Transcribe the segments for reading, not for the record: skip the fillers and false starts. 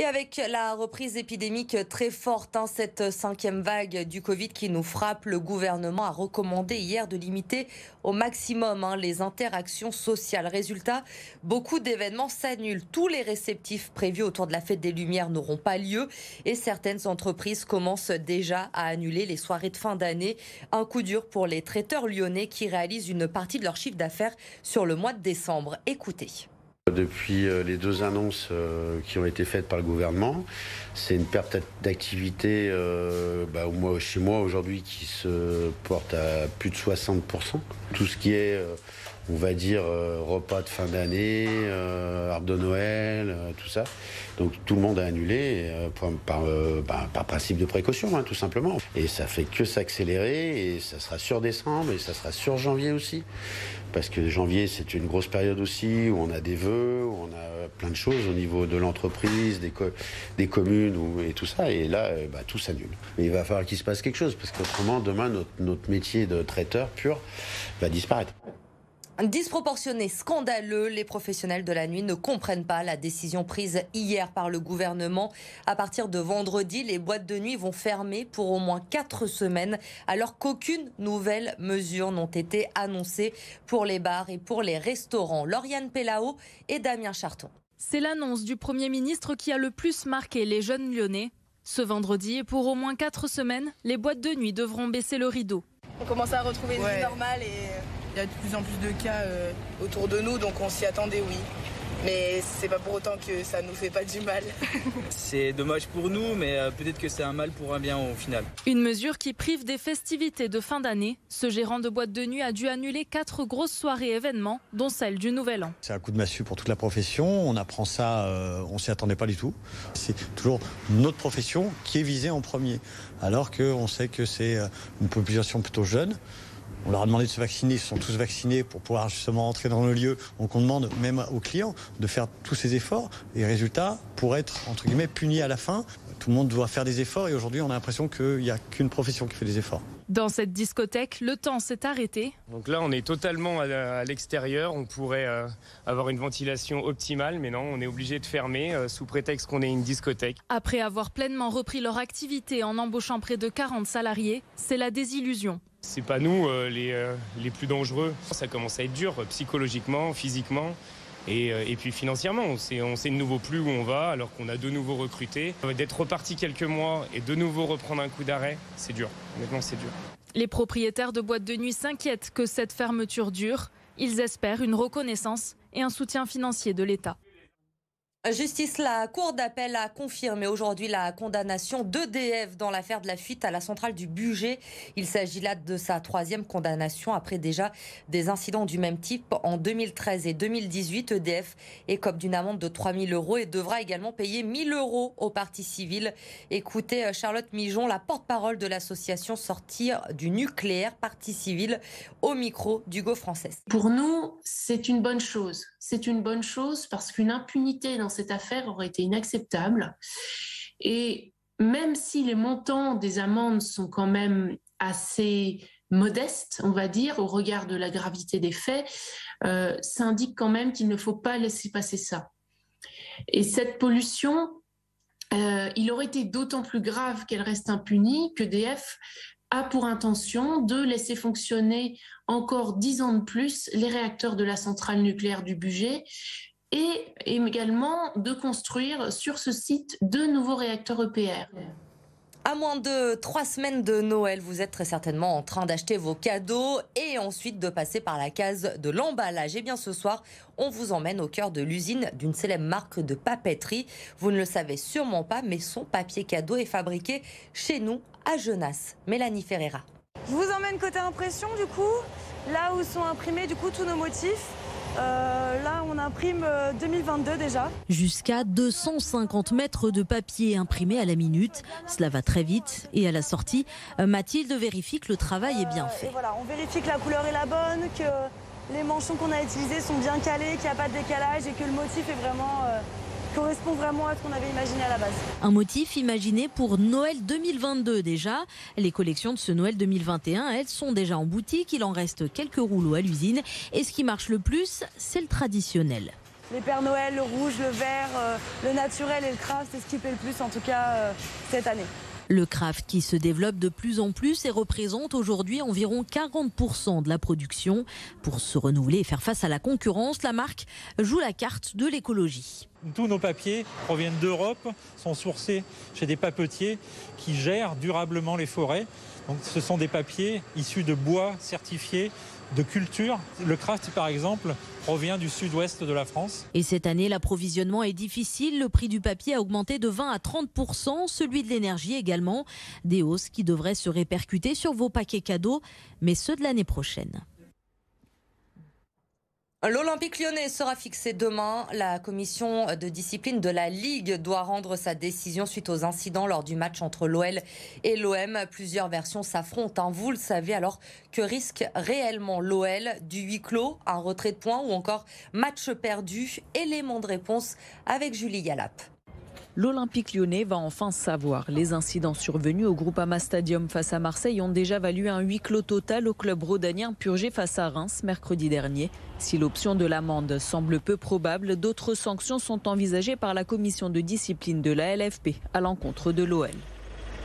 Et avec la reprise épidémique très forte, cette cinquième vague du Covid qui nous frappe, le gouvernement a recommandé hier de limiter au maximum les interactions sociales. Résultat, beaucoup d'événements s'annulent. Tous les réceptifs prévus autour de la fête des Lumières n'auront pas lieu et certaines entreprises commencent déjà à annuler les soirées de fin d'année. Un coup dur pour les traiteurs lyonnais qui réalisent une partie de leur chiffre d'affaires sur le mois de décembre. Écoutez. Depuis les deux annonces qui ont été faites par le gouvernement, c'est une perte d'activité chez moi aujourd'hui qui se porte à plus de 60%. Tout ce qui est, on va dire, repas de fin d'année, arbre de Noël, tout ça. Donc tout le monde a annulé par principe de précaution, tout simplement. Et ça fait que s'accélérer et ça sera sur décembre et ça sera sur janvier aussi. Parce que janvier, c'est une grosse période aussi où on a des vœux, où on a plein de choses au niveau de l'entreprise, des communes et tout ça. Et là, tout s'annule. Mais il va falloir qu'il se passe quelque chose parce qu'autrement, demain, notre métier de traiteur pur va disparaître. Disproportionné, scandaleux, les professionnels de la nuit ne comprennent pas la décision prise hier par le gouvernement. À partir de vendredi, les boîtes de nuit vont fermer pour au moins 4 semaines, alors qu'aucune nouvelle mesure n'ont été annoncées pour les bars et pour les restaurants. Lauriane Pellao et Damien Charton. C'est l'annonce du Premier ministre qui a le plus marqué les jeunes lyonnais. Ce vendredi, et pour au moins 4 semaines, les boîtes de nuit devront baisser le rideau. On commence à retrouver une vie normale et il y a de plus en plus de cas autour de nous, donc on s'y attendait, oui. Mais c'est pas pour autant que ça nous fait pas du mal. C'est dommage pour nous, mais peut-être que c'est un mal pour un bien au final. Une mesure qui prive des festivités de fin d'année. Ce gérant de boîte de nuit a dû annuler 4 grosses soirées événements, dont celle du Nouvel An. C'est un coup de massue pour toute la profession. On apprend ça, on s'y attendait pas du tout. C'est toujours notre profession qui est visée en premier, alors qu'on sait que c'est une population plutôt jeune. On leur a demandé de se vacciner, ils sont tous vaccinés pour pouvoir justement entrer dans le lieu. Donc on demande même aux clients de faire tous ces efforts. Et résultat, pour être entre guillemets puni à la fin, tout le monde doit faire des efforts. Et aujourd'hui, on a l'impression qu'il n'y a qu'une profession qui fait des efforts. Dans cette discothèque, le temps s'est arrêté. Donc là, on est totalement à l'extérieur. On pourrait avoir une ventilation optimale, mais non, on est obligé de fermer sous prétexte qu'on est une discothèque. Après avoir pleinement repris leur activité en embauchant près de 40 salariés, c'est la désillusion. C'est pas nous les plus dangereux. Ça commence à être dur psychologiquement, physiquement et puis financièrement. On sait de nouveau plus où on va alors qu'on a de nouveau recruté. D'être reparti quelques mois et de nouveau reprendre un coup d'arrêt, c'est dur. Honnêtement, c'est dur. Les propriétaires de boîtes de nuit s'inquiètent que cette fermeture dure. Ils espèrent une reconnaissance et un soutien financier de l'État. Justice, la Cour d'appel a confirmé aujourd'hui la condamnation d'EDF dans l'affaire de la fuite à la centrale du Bugey. Il s'agit là de sa 3e condamnation après déjà des incidents du même type en 2013 et 2018. EDF écope d'une amende de 3 000 € et devra également payer 1 000 € aux parties civiles. Écoutez Charlotte Mijon, la porte-parole de l'association Sortir du nucléaire, partie civile, au micro d'Hugo Frances. Pour nous, c'est une bonne chose. C'est une bonne chose parce qu'une impunité dans cette affaire aurait été inacceptable. Et même si les montants des amendes sont quand même assez modestes, on va dire, au regard de la gravité des faits, ça indique quand même qu'il ne faut pas laisser passer ça. Et cette pollution, il aurait été d'autant plus grave qu'elle reste impunie qu'EDF a pour intention de laisser fonctionner encore 10 ans de plus les réacteurs de la centrale nucléaire du Bugey et également de construire sur ce site 2 nouveaux réacteurs EPR. À moins de 3 semaines de Noël, vous êtes très certainement en train d'acheter vos cadeaux et ensuite de passer par la case de l'emballage. Et bien ce soir, on vous emmène au cœur de l'usine d'une célèbre marque de papeterie. Vous ne le savez sûrement pas, mais son papier cadeau est fabriqué chez nous à Genasse. Mélanie Ferreira. Je vous emmène côté impression du coup, là où sont imprimés du coup tous nos motifs. Là, on imprime 2022 déjà. Jusqu'à 250 mètres de papier imprimé à la minute. Cela va très vite. Et à la sortie, Mathilde vérifie que le travail est bien fait. Et voilà, on vérifie que la couleur est la bonne, que les manchons qu'on a utilisés sont bien calés, qu'il n'y a pas de décalage et que le motif est vraiment... correspond vraiment à ce qu'on avait imaginé à la base. Un motif imaginé pour Noël 2022 déjà. Les collections de ce Noël 2021, elles sont déjà en boutique. Il en reste quelques rouleaux à l'usine. Et ce qui marche le plus, c'est le traditionnel. les Pères Noël, le rouge, le vert, le naturel et le craft, c'est ce qui plaît le plus en tout cas cette année. Le craft qui se développe de plus en plus et représente aujourd'hui environ 40% de la production. Pour se renouveler et faire face à la concurrence, la marque joue la carte de l'écologie. Tous nos papiers proviennent d'Europe, sont sourcés chez des papetiers qui gèrent durablement les forêts. Donc, ce sont des papiers issus de bois certifiés, de culture. Le craft, par exemple, provient du sud-ouest de la France. Et cette année, l'approvisionnement est difficile. Le prix du papier a augmenté de 20 à 30%, celui de l'énergie également. Des hausses qui devraient se répercuter sur vos paquets cadeaux, mais ceux de l'année prochaine. L'Olympique lyonnais sera fixé demain. La commission de discipline de la Ligue doit rendre sa décision suite aux incidents lors du match entre l'OL et l'OM. Plusieurs versions s'affrontent, vous le savez. Alors, que risque réellement l'OL? Du huis clos, un retrait de points ou encore match perdu? Élément de réponse avec Julie Galap. L'Olympique lyonnais va enfin savoir. Les incidents survenus au Groupama Stadium face à Marseille ont déjà valu un huis clos total au club rhodanien purgé face à Reims mercredi dernier. Si l'option de l'amende semble peu probable, d'autres sanctions sont envisagées par la commission de discipline de la LFP à l'encontre de l'OL.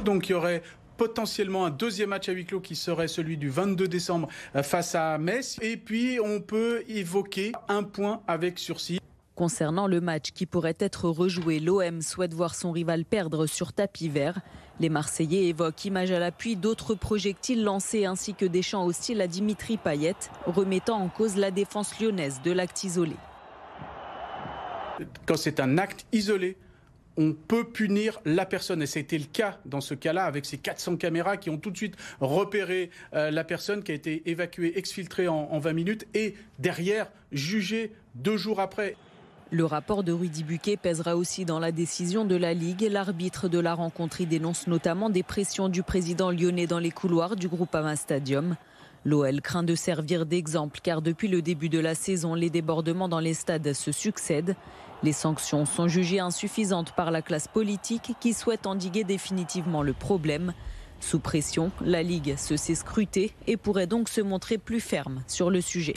Donc il y aurait potentiellement un deuxième match à huis clos qui serait celui du 22 décembre face à Metz. Et puis on peut évoquer un point avec sursis. Concernant le match qui pourrait être rejoué, l'OM souhaite voir son rival perdre sur tapis vert. Les Marseillais évoquent, images à l'appui, d'autres projectiles lancés ainsi que des chants hostiles à Dimitri Payet, remettant en cause la défense lyonnaise de l'acte isolé. Quand c'est un acte isolé, on peut punir la personne. Et ça a été le cas dans ce cas-là avec ces 400 caméras qui ont tout de suite repéré la personne qui a été évacuée, exfiltrée en 20 minutes et derrière jugée 2 jours après. Le rapport de Rudy Buquet pèsera aussi dans la décision de la Ligue. L'arbitre de la rencontre y dénonce notamment des pressions du président lyonnais dans les couloirs du Groupama Stadium. L'OL craint de servir d'exemple car depuis le début de la saison, les débordements dans les stades se succèdent. Les sanctions sont jugées insuffisantes par la classe politique qui souhaite endiguer définitivement le problème. Sous pression, la Ligue se sait scrutée et pourrait donc se montrer plus ferme sur le sujet.